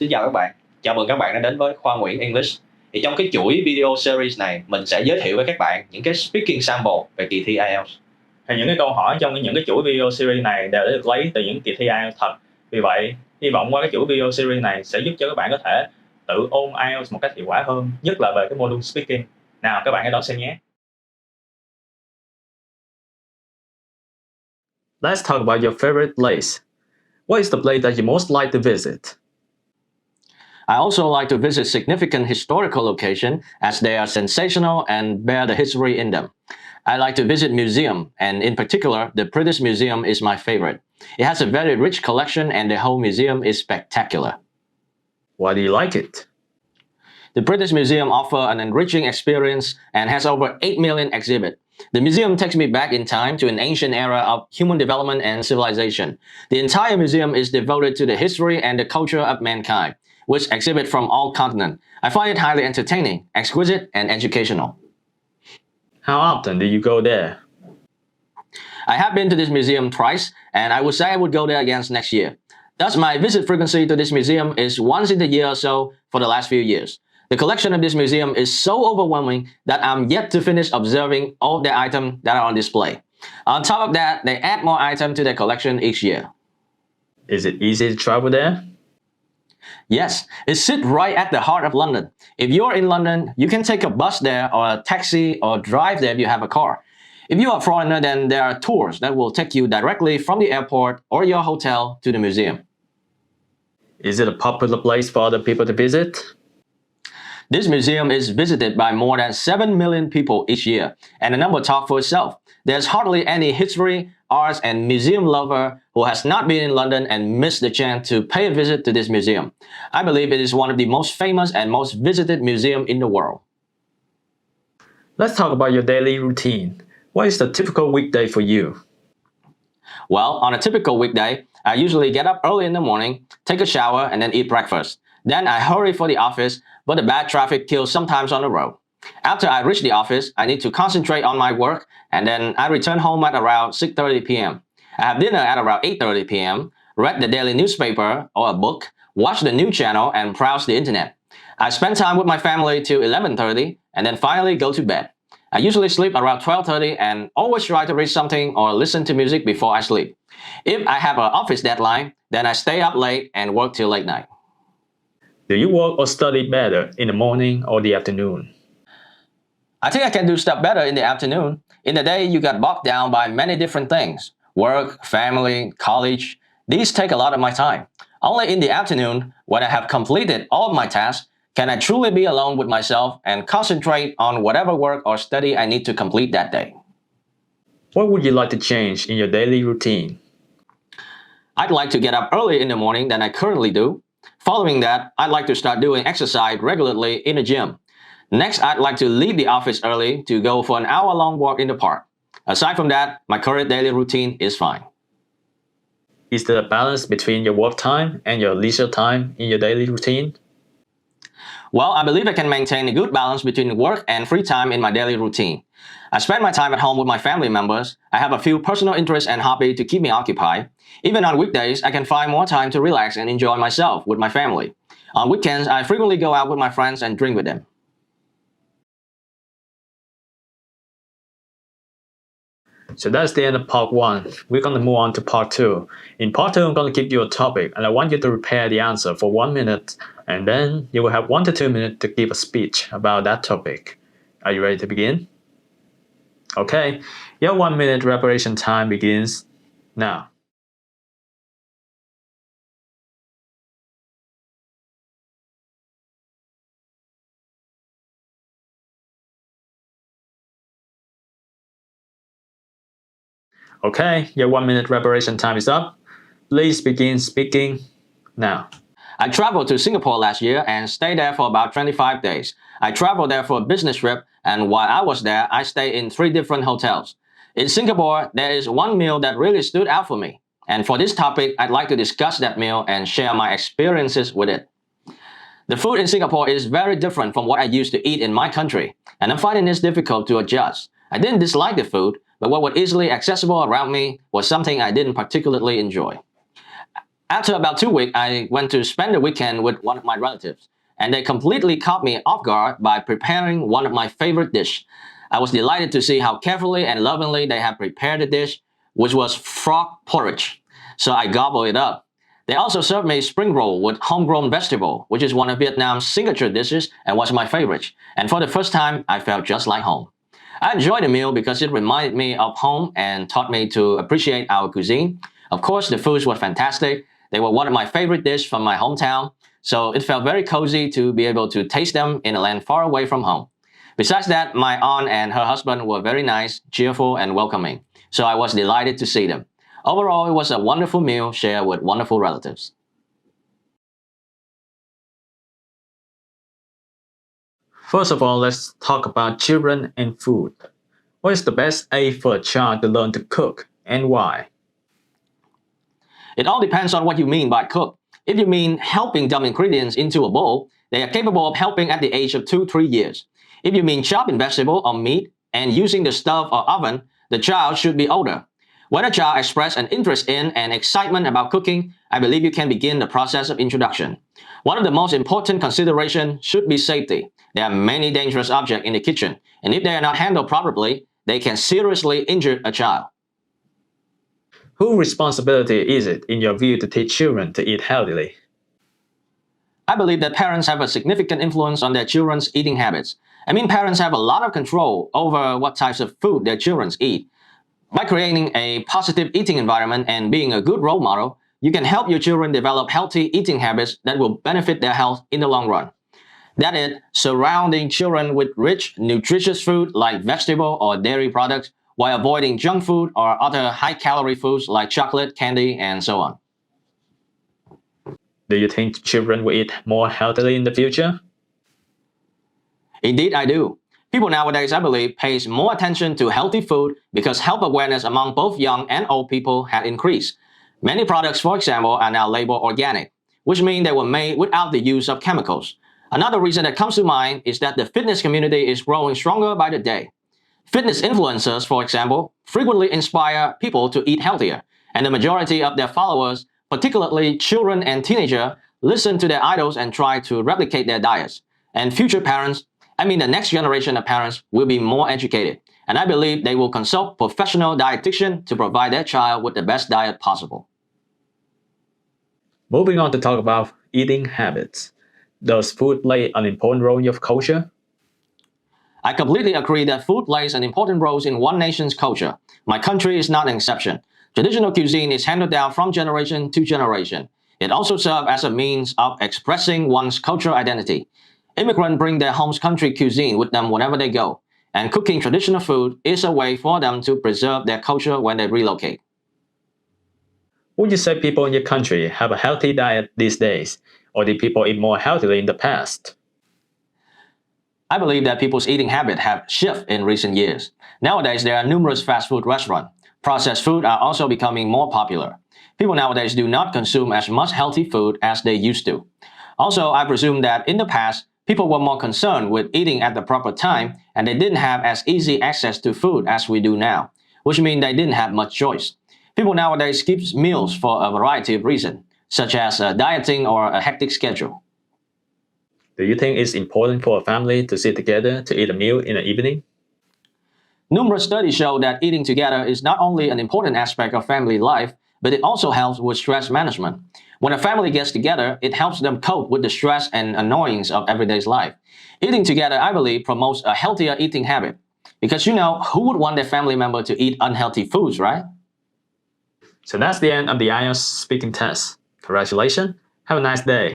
Xin chào các bạn, chào mừng các bạn đã đến với Khoa Nguyen English. Thì trong cái chuỗi video series này, mình sẽ giới thiệu với các bạn những cái speaking sample về kỳ thi IELTS. Thì những cái câu hỏi trong những cái chuỗi video series này đều đã được lấy từ những kỳ thi IELTS thật. Vì vậy, hy vọng qua cái chuỗi video series này sẽ giúp cho các bạn có thể tự ôn IELTS một cách hiệu quả hơn, nhất là về cái module speaking. Nào, các bạn hãy đón xem nhé. Let's talk about your favorite place. What is the place that you most like to visit? I also like to visit significant historical locations as they are sensational and bear the history in them. I like to visit museums, and in particular, the British Museum is my favorite. It has a very rich collection and the whole museum is spectacular. Why do you like it? The British Museum offers an enriching experience and has over 8 million exhibits. The museum takes me back in time to an ancient era of human development and civilization. The entire museum is devoted to the history and the culture of mankind, which exhibit from all continents. I find it highly entertaining, exquisite, and educational. How often do you go there? I have been to this museum twice, and I would say I would go there again next year. Thus, my visit frequency to this museum is once in a year or so for the last few years. The collection of this museum is so overwhelming that I'm yet to finish observing all the items that are on display. On top of that, they add more items to their collection each year. Is it easy to travel there? Yes, it sits right at the heart of London. If you're in London, you can take a bus there or a taxi or drive there if you have a car. If you are a foreigner, then there are tours that will take you directly from the airport or your hotel to the museum. Is it a popular place for other people to visit? This museum is visited by more than 7 million people each year, and the number talks for itself. There's hardly any history, arts, and museum lover who has not been in London and missed the chance to pay a visit to this museum. I believe it is one of the most famous and most visited museums in the world. Let's talk about your daily routine. What is the typical weekday for you? Well, on a typical weekday, I usually get up early in the morning, take a shower, and then eat breakfast. Then I hurry for the office, but the bad traffic kills sometimes on the road. After I reach the office, I need to concentrate on my work, and then I return home at around 6:30 p.m. I have dinner at around 8:30 p.m., read the daily newspaper or a book, watch the news channel, and browse the internet. I spend time with my family till 11:30, and then finally go to bed. I usually sleep around 12:30 and always try to read something or listen to music before I sleep. If I have an office deadline, then I stay up late and work till late night. Do you work or study better in the morning or the afternoon? I think I can do stuff better in the afternoon. In the day, you get bogged down by many different things. Work, family, college. These take a lot of my time. Only in the afternoon, when I have completed all of my tasks, can I truly be alone with myself and concentrate on whatever work or study I need to complete that day. What would you like to change in your daily routine? I'd like to get up early in the morning than I currently do. Following that, I'd like to start doing exercise regularly in the gym. Next, I'd like to leave the office early to go for an hour-long walk in the park. Aside from that, my current daily routine is fine. Is there a balance between your work time and your leisure time in your daily routine? Well, I believe I can maintain a good balance between work and free time in my daily routine. I spend my time at home with my family members. I have a few personal interests and hobbies to keep me occupied. Even on weekdays, I can find more time to relax and enjoy myself with my family. On weekends, I frequently go out with my friends and drink with them. So that's the end of part 1. We're going to move on to part 2. In part 2, I'm going to give you a topic and I want you to prepare the answer for 1 minute, and then you will have 1 to 2 minutes to give a speech about that topic. Are you ready to begin? Okay, your 1 minute preparation time begins now. Okay, your 1 minute preparation time is up. Please begin speaking now. I traveled to Singapore last year and stayed there for about 25 days. I traveled there for a business trip, and while I was there, I stayed in 3 different hotels. In Singapore, there is one meal that really stood out for me. And for this topic, I'd like to discuss that meal and share my experiences with it. The food in Singapore is very different from what I used to eat in my country, and I'm finding this difficult to adjust. I didn't dislike the food, but what was easily accessible around me was something I didn't particularly enjoy. After about 2 weeks, I went to spend the weekend with one of my relatives, and they completely caught me off guard by preparing one of my favorite dishes. I was delighted to see how carefully and lovingly they had prepared the dish, which was frog porridge. So I gobbled it up. They also served me spring roll with homegrown vegetable, which is one of Vietnam's signature dishes and was my favorite. And for the first time, I felt just like home. I enjoyed the meal because it reminded me of home and taught me to appreciate our cuisine. Of course, the foods were fantastic. They were one of my favorite dishes from my hometown, so it felt very cozy to be able to taste them in a land far away from home. Besides that, my aunt and her husband were very nice, cheerful, and welcoming, so I was delighted to see them. Overall, it was a wonderful meal shared with wonderful relatives. First of all, let's talk about children and food. What is the best age for a child to learn to cook and why? It all depends on what you mean by cook. If you mean helping dump ingredients into a bowl, they are capable of helping at the age of 2-3 years. If you mean chopping vegetable or meat and using the stove or oven, the child should be older. When a child expresses an interest in and excitement about cooking, I believe you can begin the process of introduction. One of the most important considerations should be safety. There are many dangerous objects in the kitchen, and if they are not handled properly, they can seriously injure a child. Whose responsibility is it, in your view, to teach children to eat healthily? I believe that parents have a significant influence on their children's eating habits. I mean, parents have a lot of control over what types of food their children eat. By creating a positive eating environment and being a good role model, you can help your children develop healthy eating habits that will benefit their health in the long run. That is, surrounding children with rich, nutritious food like vegetable or dairy products, while avoiding junk food or other high-calorie foods like chocolate, candy, and so on. Do you think children will eat more healthily in the future? Indeed, I do. People nowadays, I believe, pays more attention to healthy food because health awareness among both young and old people had increased. Many products, for example, are now labeled organic, which means they were made without the use of chemicals. Another reason that comes to mind is that the fitness community is growing stronger by the day. Fitness influencers, for example, frequently inspire people to eat healthier, and the majority of their followers, particularly children and teenagers, listen to their idols and try to replicate their diets. And future parents, I mean the next generation of parents, will be more educated, and I believe they will consult professional dietitians to provide their child with the best diet possible. Moving on to talk about eating habits. Does food play an important role in your culture? I completely agree that food plays an important role in one nation's culture. My country is not an exception. Traditional cuisine is handed down from generation to generation. It also serves as a means of expressing one's cultural identity. Immigrants bring their home country cuisine with them wherever they go, and cooking traditional food is a way for them to preserve their culture when they relocate. Would you say people in your country have a healthy diet these days, or did people eat more healthily in the past? I believe that people's eating habits have shifted in recent years. Nowadays, there are numerous fast food restaurants. Processed food are also becoming more popular. People nowadays do not consume as much healthy food as they used to. Also, I presume that in the past, people were more concerned with eating at the proper time, and they didn't have as easy access to food as we do now, which means they didn't have much choice. People nowadays skip meals for a variety of reasons, such as dieting or a hectic schedule. Do you think it's important for a family to sit together to eat a meal in the evening? Numerous studies show that eating together is not only an important aspect of family life, but it also helps with stress management. When a family gets together, it helps them cope with the stress and annoyance of everyday life. Eating together, I believe, promotes a healthier eating habit. Because who would want their family member to eat unhealthy foods, right? So that's the end of the IELTS speaking test. Congratulations. Have a nice day.